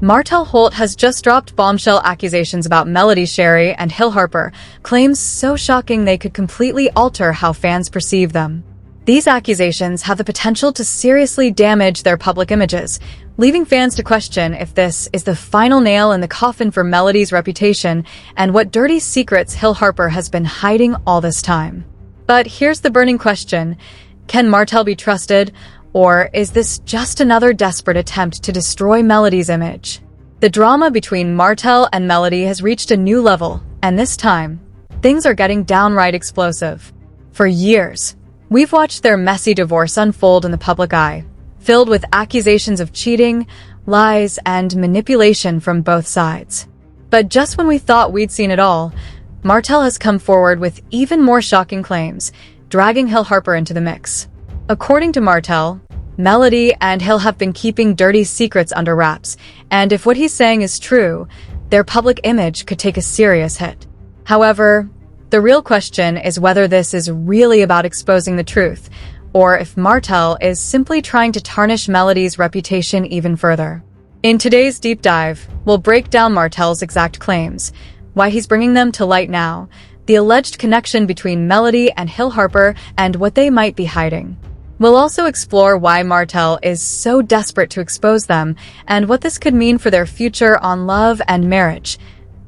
Martell Holt has just dropped bombshell accusations about Melody and Hill Harper, claims so shocking they could completely alter how fans perceive them. These accusations have the potential to seriously damage their public images, leaving fans to question if this is the final nail in the coffin for Melody's reputation and what dirty secrets Hill Harper has been hiding all this time. But here's the burning question: can Martell be trusted, or is this just another desperate attempt to destroy Melody's image? The drama between Martell and Melody has reached a new level, and this time, things are getting downright explosive. For years, we've watched their messy divorce unfold in the public eye, filled with accusations of cheating, lies, and manipulation from both sides. But just when we thought we'd seen it all, Martell has come forward with even more shocking claims, dragging Hill Harper into the mix. According to Martell, Melody and Hill have been keeping dirty secrets under wraps, and if what he's saying is true, their public image could take a serious hit. However, the real question is whether this is really about exposing the truth, or if Martell is simply trying to tarnish Melody's reputation even further. In today's deep dive, we'll break down Martell's exact claims, why he's bringing them to light now, the alleged connection between Melody and Hill Harper, and what they might be hiding. We'll also explore why Martell is so desperate to expose them, and what this could mean for their future on love and marriage.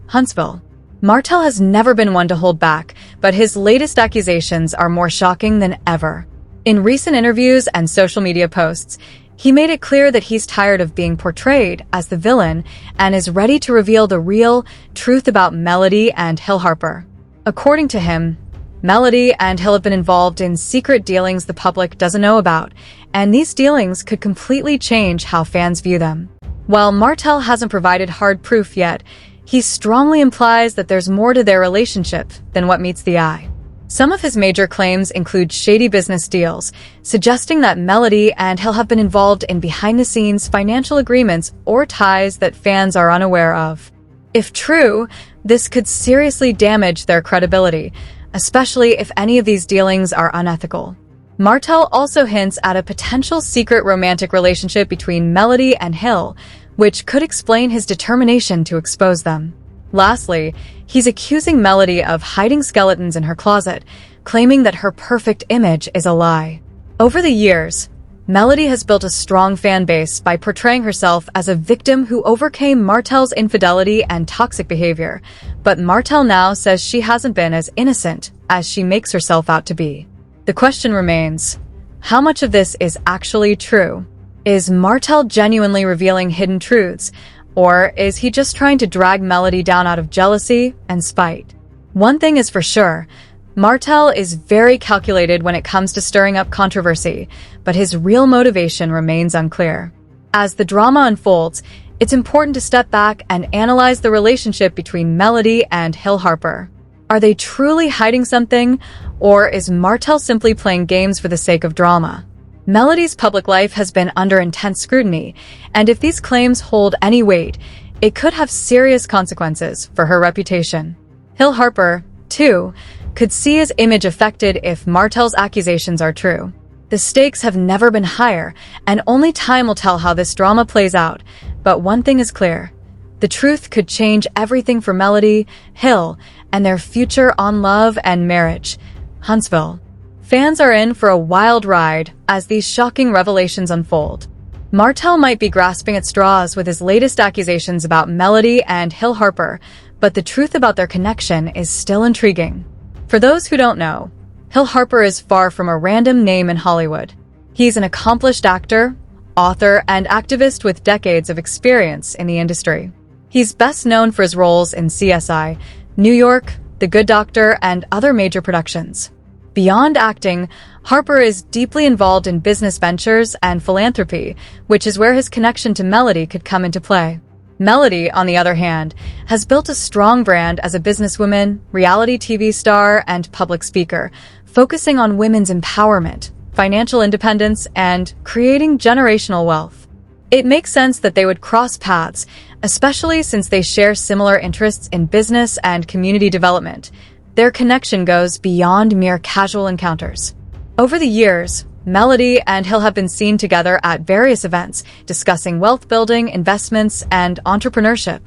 Huntsville. Martell has never been one to hold back, but his latest accusations are more shocking than ever. In recent interviews and social media posts, he made it clear that he's tired of being portrayed as the villain and is ready to reveal the real truth about Melody and Hill Harper. According to him, Melody and Hill have been involved in secret dealings the public doesn't know about, and these dealings could completely change how fans view them. While Martell hasn't provided hard proof yet, he strongly implies that there's more to their relationship than what meets the eye. Some of his major claims include shady business deals, suggesting that Melody and Hill have been involved in behind-the-scenes financial agreements or ties that fans are unaware of. If true, this could seriously damage their credibility, especially if any of these dealings are unethical. Martell also hints at a potential secret romantic relationship between Melody and Hill, which could explain his determination to expose them. Lastly, he's accusing Melody of hiding skeletons in her closet, claiming that her perfect image is a lie. Over the years, Melody has built a strong fan base by portraying herself as a victim who overcame Martell's infidelity and toxic behavior, but Martell now says she hasn't been as innocent as she makes herself out to be. The question remains, how much of this is actually true? Is Martell genuinely revealing hidden truths, or is he just trying to drag Melody down out of jealousy and spite? One thing is for sure, Martell is very calculated when it comes to stirring up controversy, but his real motivation remains unclear. As the drama unfolds, it's important to step back and analyze the relationship between Melody and Hill Harper. Are they truly hiding something, or is Martell simply playing games for the sake of drama? Melody's public life has been under intense scrutiny, and if these claims hold any weight, it could have serious consequences for her reputation. Hill Harper, too, could see his image affected if Martell's accusations are true. The stakes have never been higher, and only time will tell how this drama plays out. But one thing is clear: the truth could change everything for Melody, Hill, and their future on love and marriage. Huntsville. Fans are in for a wild ride as these shocking revelations unfold. Martell might be grasping at straws with his latest accusations about Melody and Hill Harper, but the truth about their connection is still intriguing. For those who don't know, Hill Harper is far from a random name in Hollywood. He's an accomplished actor, author, and activist with decades of experience in the industry. He's best known for his roles in CSI, New York, The Good Doctor, and other major productions. Beyond acting, Harper is deeply involved in business ventures and philanthropy, which is where his connection to Melody could come into play. Melody, on the other hand, has built a strong brand as a businesswoman, reality TV star, and public speaker, focusing on women's empowerment, financial independence, and creating generational wealth. It makes sense that they would cross paths, especially since they share similar interests in business and community development. Their connection goes beyond mere casual encounters. Over the years, Melody and Hill have been seen together at various events, discussing wealth building, investments, and entrepreneurship.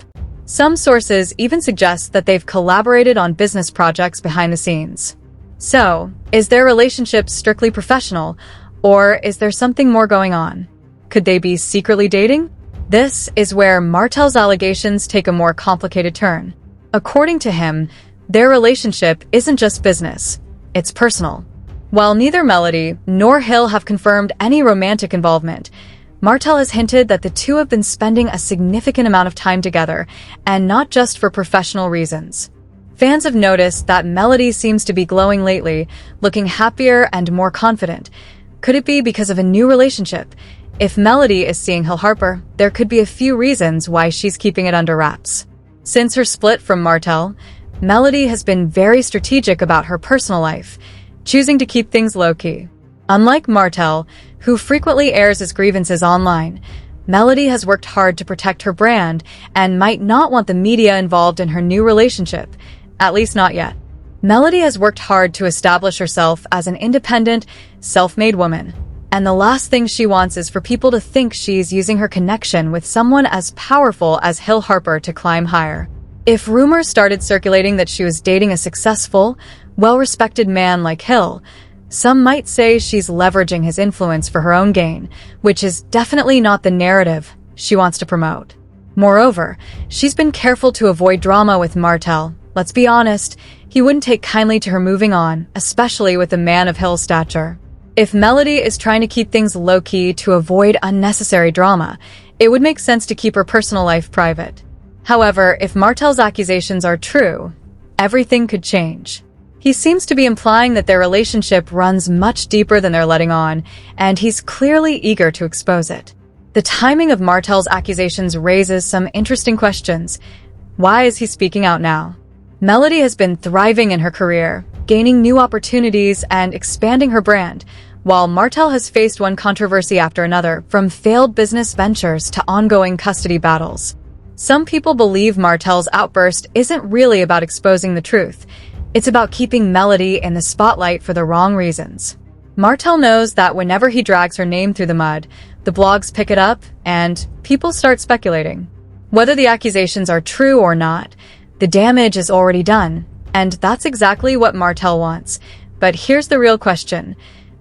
Some sources even suggest that they've collaborated on business projects behind the scenes. So, is their relationship strictly professional, or is there something more going on? Could they be secretly dating? This is where Martell's allegations take a more complicated turn. According to him, their relationship isn't just business, it's personal. While neither Melody nor Hill have confirmed any romantic involvement, Martell has hinted that the two have been spending a significant amount of time together, and not just for professional reasons. Fans have noticed that Melody seems to be glowing lately, looking happier and more confident. Could it be because of a new relationship? If Melody is seeing Hill Harper, there could be a few reasons why she's keeping it under wraps. Since her split from Martell, Melody has been very strategic about her personal life, choosing to keep things low-key. Unlike Martell, who frequently airs his grievances online, Melody has worked hard to protect her brand and might not want the media involved in her new relationship, at least not yet. Melody has worked hard to establish herself as an independent, self-made woman, and the last thing she wants is for people to think she's using her connection with someone as powerful as Hill Harper to climb higher. If rumors started circulating that she was dating a successful, well-respected man like Hill, some might say she's leveraging his influence for her own gain, which is definitely not the narrative she wants to promote. Moreover, she's been careful to avoid drama with Martell. Let's be honest, he wouldn't take kindly to her moving on, especially with a man of Hill's stature. If Melody is trying to keep things low-key to avoid unnecessary drama, it would make sense to keep her personal life private. However, if Martell's accusations are true, everything could change. He seems to be implying that their relationship runs much deeper than they're letting on, and he's clearly eager to expose it. The timing of Martell's accusations raises some interesting questions. Why is he speaking out now? Melody has been thriving in her career, gaining new opportunities and expanding her brand, while Martell has faced one controversy after another, from failed business ventures to ongoing custody battles. Some people believe Martell's outburst isn't really about exposing the truth. It's about keeping Melody in the spotlight for the wrong reasons. Martell knows that whenever he drags her name through the mud, the blogs pick it up and people start speculating. Whether the accusations are true or not, the damage is already done, and that's exactly what Martell wants. But here's the real question.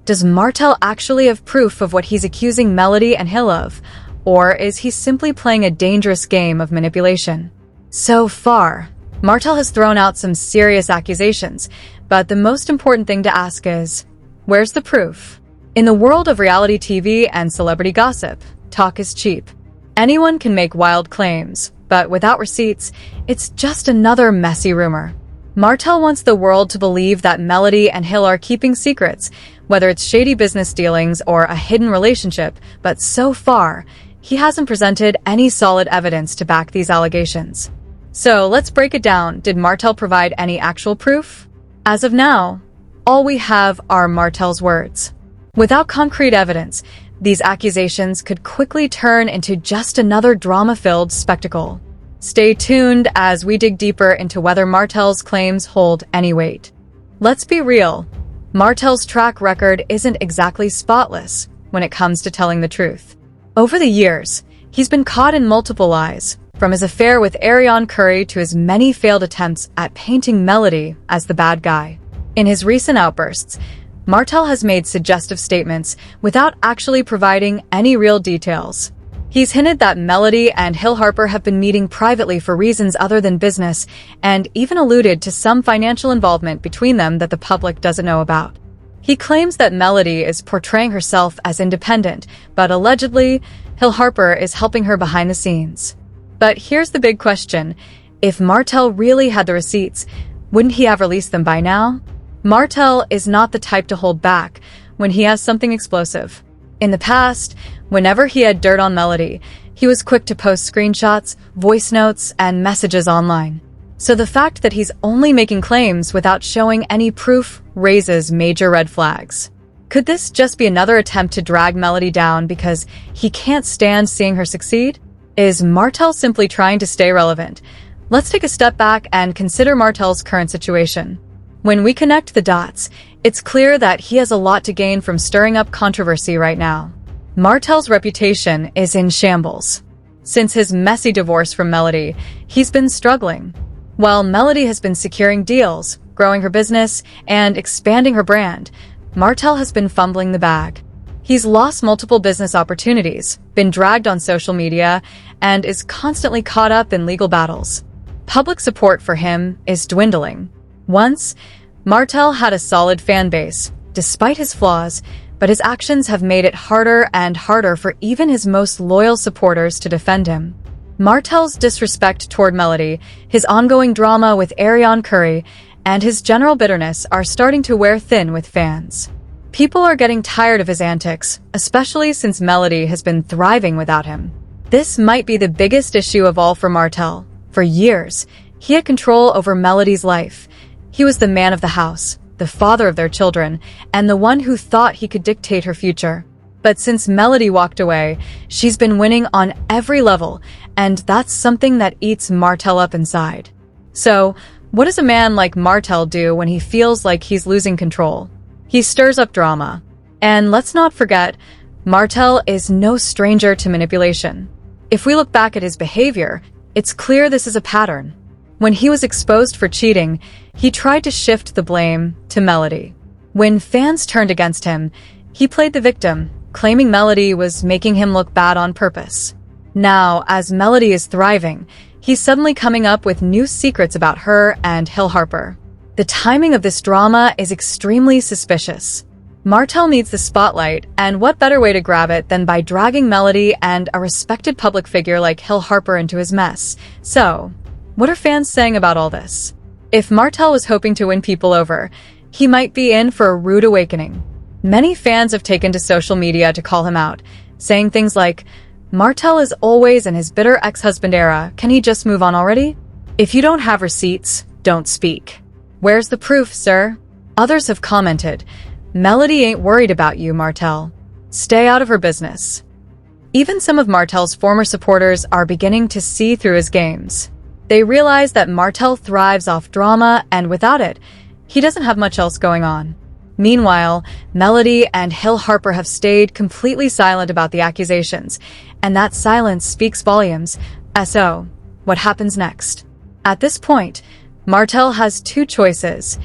Does Martell actually have proof of what he's accusing Melody and Hill of? Or is he simply playing a dangerous game of manipulation? So far, Martell has thrown out some serious accusations, but the most important thing to ask is, where's the proof? In the world of reality TV and celebrity gossip, talk is cheap. Anyone can make wild claims, but without receipts, it's just another messy rumor. Martell wants the world to believe that Melody and Hill are keeping secrets, whether it's shady business dealings or a hidden relationship, but so far, he hasn't presented any solid evidence to back these allegations. So let's break it down. Did Martell provide any actual proof? As of now, all we have are Martell's words. Without concrete evidence, these accusations could quickly turn into just another drama-filled spectacle. Stay tuned as we dig deeper into whether Martell's claims hold any weight. Let's be real. Martell's track record isn't exactly spotless when it comes to telling the truth. Over the years, he's been caught in multiple lies, from his affair with Ariane Curry to his many failed attempts at painting Melody as the bad guy. In his recent outbursts, Martell has made suggestive statements without actually providing any real details. He's hinted that Melody and Hill Harper have been meeting privately for reasons other than business, and even alluded to some financial involvement between them that the public doesn't know about. He claims that Melody is portraying herself as independent, but allegedly, Hill Harper is helping her behind the scenes. But here's the big question. If Martell really had the receipts, wouldn't he have released them by now? Martell is not the type to hold back when he has something explosive. In the past, whenever he had dirt on Melody, he was quick to post screenshots, voice notes, and messages online. So the fact that he's only making claims without showing any proof raises major red flags. Could this just be another attempt to drag Melody down because he can't stand seeing her succeed? Is Martell simply trying to stay relevant? Let's take a step back and consider Martell's current situation. When we connect the dots, It's clear that he has a lot to gain from stirring up controversy right now. Martell's reputation is in shambles. Since his messy divorce from Melody, he's been struggling. While Melody has been securing deals, growing her business, and expanding her brand, Martell has been fumbling the bag. He's lost multiple business opportunities, been dragged on social media, and is constantly caught up in legal battles. Public support for him is dwindling. Once, Martell had a solid fan base, despite his flaws, but his actions have made it harder and harder for even his most loyal supporters to defend him. Martell's disrespect toward Melody, his ongoing drama with Ariane Curry, and his general bitterness are starting to wear thin with fans. People are getting tired of his antics, especially since Melody has been thriving without him. This might be the biggest issue of all for Martell. For years, he had control over Melody's life. He was the man of the house, the father of their children, and the one who thought he could dictate her future. But since Melody walked away, she's been winning on every level, and that's something that eats Martell up inside. So, what does a man like Martell do when he feels like he's losing control? He stirs up drama. And let's not forget, Martell is no stranger to manipulation. If we look back at his behavior, it's clear this is a pattern. When he was exposed for cheating, he tried to shift the blame to Melody. When fans turned against him, he played the victim, claiming Melody was making him look bad on purpose. Now, as Melody is thriving, he's suddenly coming up with new secrets about her and Hill Harper. The timing of this drama is extremely suspicious. Martell needs the spotlight, and what better way to grab it than by dragging Melody and a respected public figure like Hill Harper into his mess. So, what are fans saying about all this? If Martell was hoping to win people over, he might be in for a rude awakening. Many fans have taken to social media to call him out, saying things like, "Martell is always in his bitter ex-husband era, can he just move on already? If you don't have receipts, don't speak. Where's the proof, sir?" Others have commented, "Melody ain't worried about you, Martell. Stay out of her business." Even some of Martell's former supporters are beginning to see through his games. They realize that Martell thrives off drama, and without it, he doesn't have much else going on. Meanwhile, Melody and Hill Harper have stayed completely silent about the accusations, and that silence speaks volumes. So, what happens next? At this point, Martell has two choices.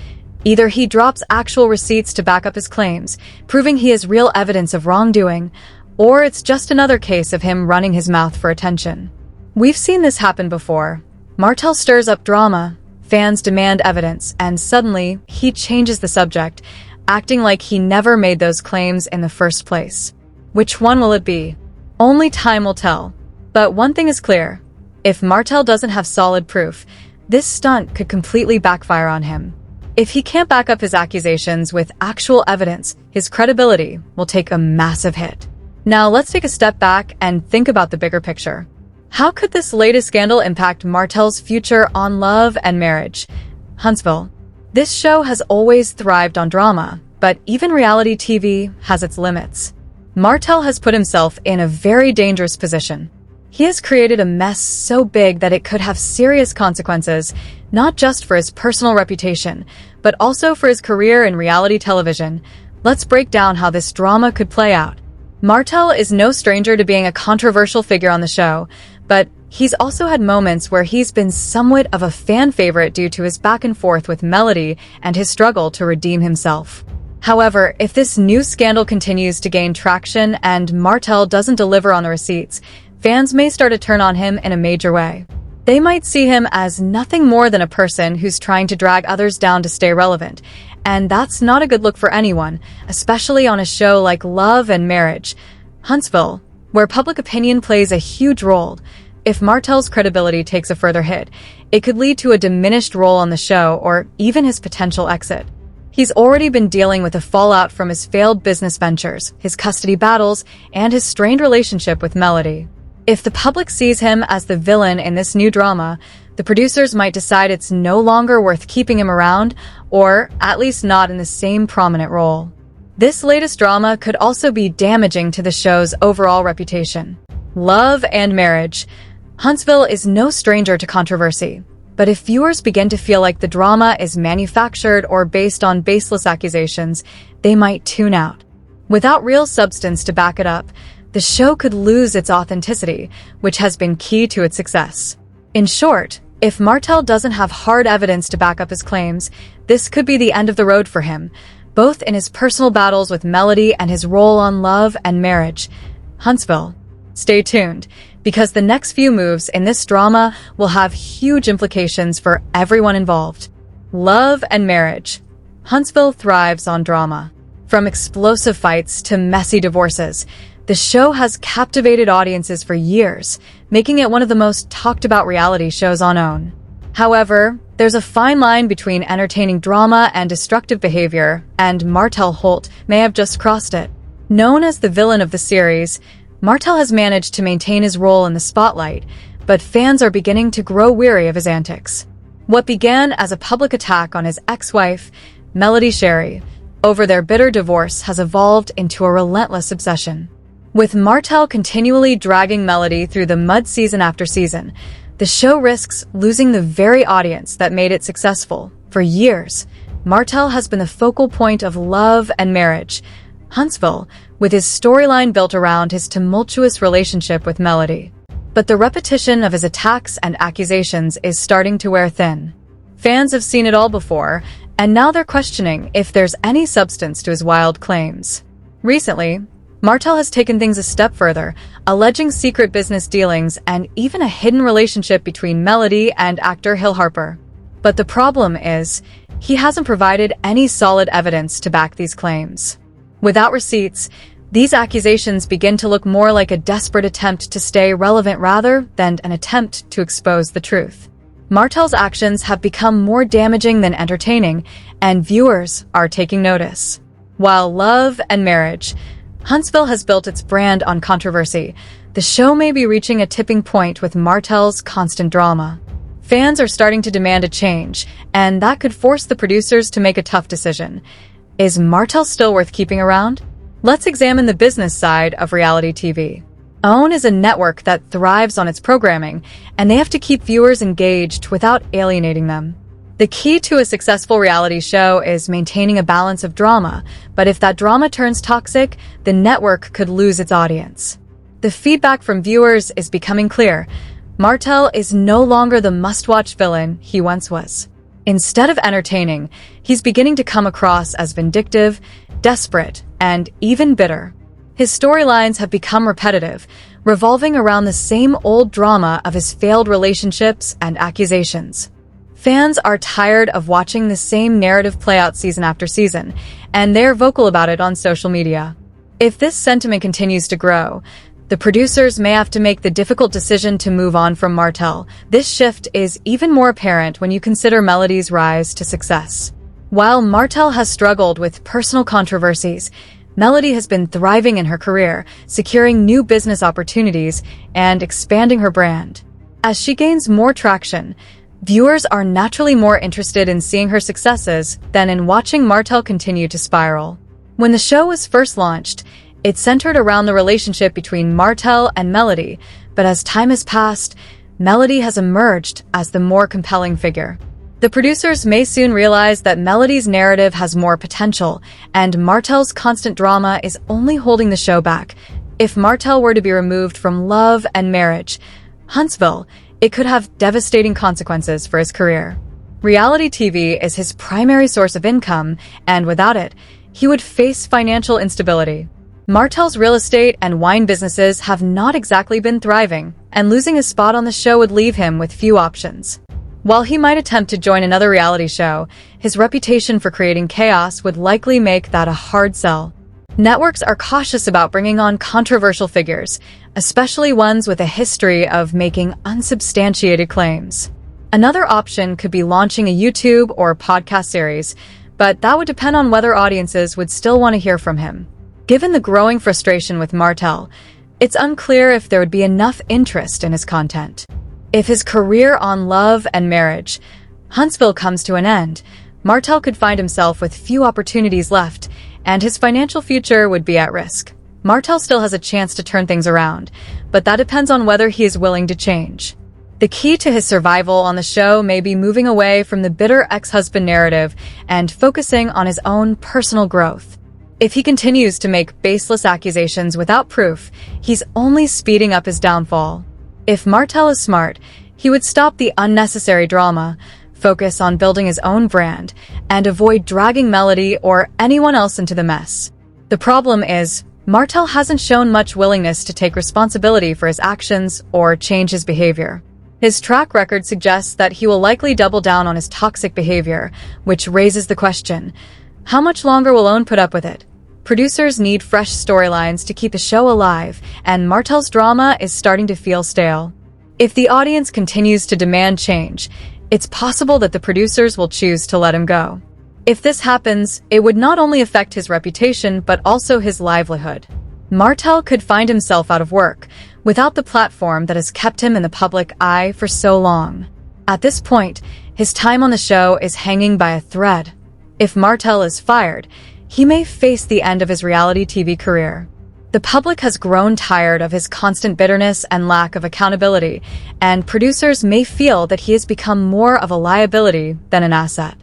Either he drops actual receipts to back up his claims, proving he has real evidence of wrongdoing, or it's just another case of him running his mouth for attention. We've seen this happen before. Martell stirs up drama, fans demand evidence, and suddenly he changes the subject, acting like he never made those claims in the first place. Which one will it be? Only time will tell. But one thing is clear. If Martell doesn't have solid proof, this stunt could completely backfire on him. If he can't back up his accusations with actual evidence, his credibility will take a massive hit. Now let's take a step back and think about the bigger picture. How could this latest scandal impact Martell's future on love and marriage? Huntsville. This show has always thrived on drama, but even reality TV has its limits. Martell has put himself in a very dangerous position. He has created a mess so big that it could have serious consequences, not just for his personal reputation, but also for his career in reality television. Let's break down how this drama could play out. Martell is no stranger to being a controversial figure on the show, but he's also had moments where he's been somewhat of a fan favorite due to his back and forth with Melody and his struggle to redeem himself. However, if this new scandal continues to gain traction and Martell doesn't deliver on the receipts, fans may start to turn on him in a major way. They might see him as nothing more than a person who's trying to drag others down to stay relevant, and that's not a good look for anyone, especially on a show like Love and Marriage. Huntsville, where public opinion plays a huge role. If Martell's credibility takes a further hit, it could lead to a diminished role on the show or even his potential exit. He's already been dealing with the fallout from his failed business ventures, his custody battles, and his strained relationship with Melody. If the public sees him as the villain in this new drama, the producers might decide it's no longer worth keeping him around, or at least not in the same prominent role. This latest drama could also be damaging to the show's overall reputation. Love and Marriage. Huntsville is no stranger to controversy. But if viewers begin to feel like the drama is manufactured or based on baseless accusations, they might tune out. Without real substance to back it up, the show could lose its authenticity, which has been key to its success. In short, if Martell doesn't have hard evidence to back up his claims, this could be the end of the road for him, both in his personal battles with Melody and his role on Love and Marriage. Huntsville. Stay tuned, because the next few moves in this drama will have huge implications for everyone involved. Love and Marriage. Huntsville thrives on drama. From explosive fights to messy divorces, the show has captivated audiences for years, making it one of the most talked about reality shows on OWN. However, there's a fine line between entertaining drama and destructive behavior, and Martell Holt may have just crossed it. Known as the villain of the series, Martell has managed to maintain his role in the spotlight, but fans are beginning to grow weary of his antics. What began as a public attack on his ex-wife, Melody Sherry, over their bitter divorce has evolved into a relentless obsession. With Martell continually dragging Melody through the mud season after season, the show risks losing the very audience that made it successful. For years, Martell has been the focal point of Love and Marriage. Huntsville, with his storyline built around his tumultuous relationship with Melody. But the repetition of his attacks and accusations is starting to wear thin. Fans have seen it all before, and now they're questioning if there's any substance to his wild claims. Recently, Martell has taken things a step further, alleging secret business dealings and even a hidden relationship between Melody and actor Hill Harper. But the problem is, he hasn't provided any solid evidence to back these claims. Without receipts, these accusations begin to look more like a desperate attempt to stay relevant rather than an attempt to expose the truth. Martell's actions have become more damaging than entertaining, and viewers are taking notice. While Love and Marriage, Huntsville has built its brand on controversy, the show may be reaching a tipping point with Martell's constant drama. Fans are starting to demand a change, and that could force the producers to make a tough decision. Is Martell still worth keeping around? Let's examine the business side of reality TV. OWN is a network that thrives on its programming, and they have to keep viewers engaged without alienating them. The key to a successful reality show is maintaining a balance of drama, but if that drama turns toxic, the network could lose its audience. The feedback from viewers is becoming clear. Martell is no longer the must-watch villain he once was. Instead of entertaining, he's beginning to come across as vindictive, desperate, and even bitter. His storylines have become repetitive, revolving around the same old drama of his failed relationships and accusations. Fans are tired of watching the same narrative play out season after season, and they're vocal about it on social media. If this sentiment continues to grow, the producers may have to make the difficult decision to move on from Martell. This shift is even more apparent when you consider Melody's rise to success. While Martell has struggled with personal controversies, Melody has been thriving in her career, securing new business opportunities and expanding her brand. As she gains more traction, viewers are naturally more interested in seeing her successes than in watching Martell continue to spiral. When the show was first launched, it centered around the relationship between Martell and Melody, but as time has passed, Melody has emerged as the more compelling figure. The producers may soon realize that Melody's narrative has more potential, and Martell's constant drama is only holding the show back. If Martell were to be removed from Love and Marriage, Huntsville, it could have devastating consequences for his career. Reality TV is his primary source of income, and without it, he would face financial instability. Martell's real estate and wine businesses have not exactly been thriving, and losing a spot on the show would leave him with few options. While he might attempt to join another reality show, his reputation for creating chaos would likely make that a hard sell. Networks are cautious about bringing on controversial figures, especially ones with a history of making unsubstantiated claims. Another option could be launching a YouTube or podcast series, but that would depend on whether audiences would still want to hear from him. Given the growing frustration with Martell, it's unclear if there would be enough interest in his content. If his career on Love and Marriage, Huntsville comes to an end, Martell could find himself with few opportunities left, and his financial future would be at risk. Martell still has a chance to turn things around, but that depends on whether he is willing to change. The key to his survival on the show may be moving away from the bitter ex-husband narrative and focusing on his own personal growth. If he continues to make baseless accusations without proof, he's only speeding up his downfall. If Martell is smart, he would stop the unnecessary drama, focus on building his own brand, and avoid dragging Melody or anyone else into the mess. The problem is, Martell hasn't shown much willingness to take responsibility for his actions or change his behavior. His track record suggests that he will likely double down on his toxic behavior, which raises the question, how much longer will OWN put up with it? Producers need fresh storylines to keep the show alive, and Martell's drama is starting to feel stale. If the audience continues to demand change, it's possible that the producers will choose to let him go. If this happens, it would not only affect his reputation but also his livelihood. Martell could find himself out of work, without the platform that has kept him in the public eye for so long. At this point, his time on the show is hanging by a thread. If Martell is fired, he may face the end of his reality TV career. The public has grown tired of his constant bitterness and lack of accountability, and producers may feel that he has become more of a liability than an asset.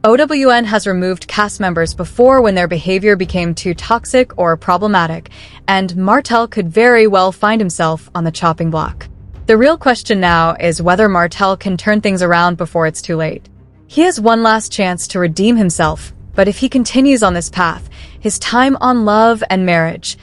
OWN has removed cast members before when their behavior became too toxic or problematic, and Martell could very well find himself on the chopping block. The real question now is whether Martell can turn things around before it's too late. He has one last chance to redeem himself, but if he continues on this path, his time on Love and Marriage,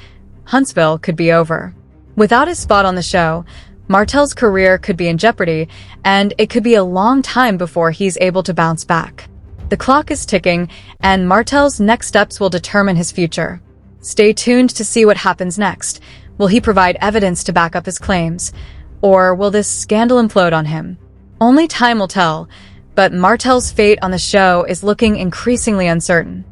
Huntsville could be over. Without his spot on the show, Martell's career could be in jeopardy, and it could be a long time before he's able to bounce back. The clock is ticking, and Martell's next steps will determine his future. Stay tuned to see what happens next. Will he provide evidence to back up his claims? Or will this scandal implode on him? Only time will tell, but Martell's fate on the show is looking increasingly uncertain.